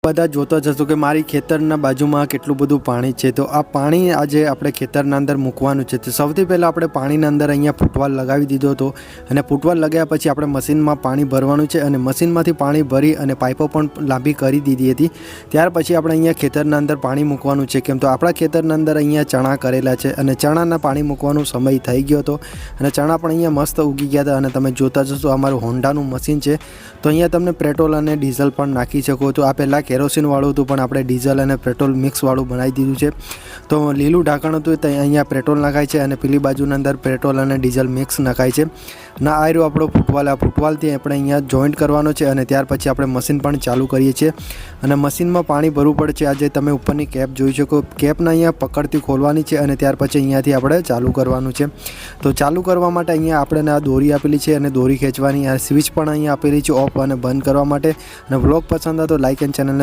બધા જોતા જશો કે મારી ખેતરના બાજુમાં કેટલું બધું પાણી છે। તો આ પાણી આજે આપણે ખેતરના અંદર મૂકવાનું છે। તો સૌથી પહેલાં આપણે પાણીના અંદર અહીંયા ફૂટવાલ લગાવી દીધો હતો અને ફૂટવાલ લગાવ્યા પછી આપણે મશીનમાં પાણી ભરવાનું છે અને મશીનમાંથી પાણી ભરી અને પાઇપો પણ લાંબી કરી દીધી હતી। ત્યાર પછી આપણે અહીંયા ખેતરના અંદર પાણી મૂકવાનું છે, કેમ તો આપણા ખેતરના અંદર અહીંયા ચણા કરેલા છે અને ચણાના પાણી મૂકવાનો સમય થઈ ગયો હતો અને ચણા પણ અહીંયા મસ્ત ઉગી ગયા હતા। અને તમે જોતા જશો અમારું હોન્ડાનું મશીન છે, તો અહીંયા તમને પેટ્રોલ અને ડીઝલ પણ નાખી શકો। તો આ પહેલાં કેરોસીનવાળું હતું પણ આપણે ડીઝલ અને પેટ્રોલ મિક્સવાળું બનાવી દીધું છે। તો લીલું ઢાંકણ હતું તો અહીંયા પેટ્રોલ નખાય છે અને પેલી બાજુના અંદર પેટ્રોલ અને ડીઝલ મિક્સ નખાય છે। ના આ રહ્યો આપણો ફૂટવાલ, આ ફૂટવાલથી આપણે અહીંયા જોઈન્ટ કરવાનો છે અને ત્યાર પછી આપણે મશીન પણ ચાલુ કરીએ છીએ અને મશીનમાં પાણી ભરવું પડે છે। આજે તમે ઉપરની કેપ જોઈ શકો, કેપને અહીંયા પકડથી ખોલવાની છે અને ત્યાર પછી અહીંયાથી આપણે ચાલુ કરવાનું છે। તો ચાલુ કરવા માટે અહીંયા આપણે આ દોરી આપેલી છે અને દોરી ખેંચવાની, આ સ્વિચ પણ અહીંયા આપેલી છે ઓફ અને બંધ કરવા માટે। અને વ્લોગ પસંદ આવે તો લાઇક એન્ડ ચેનલને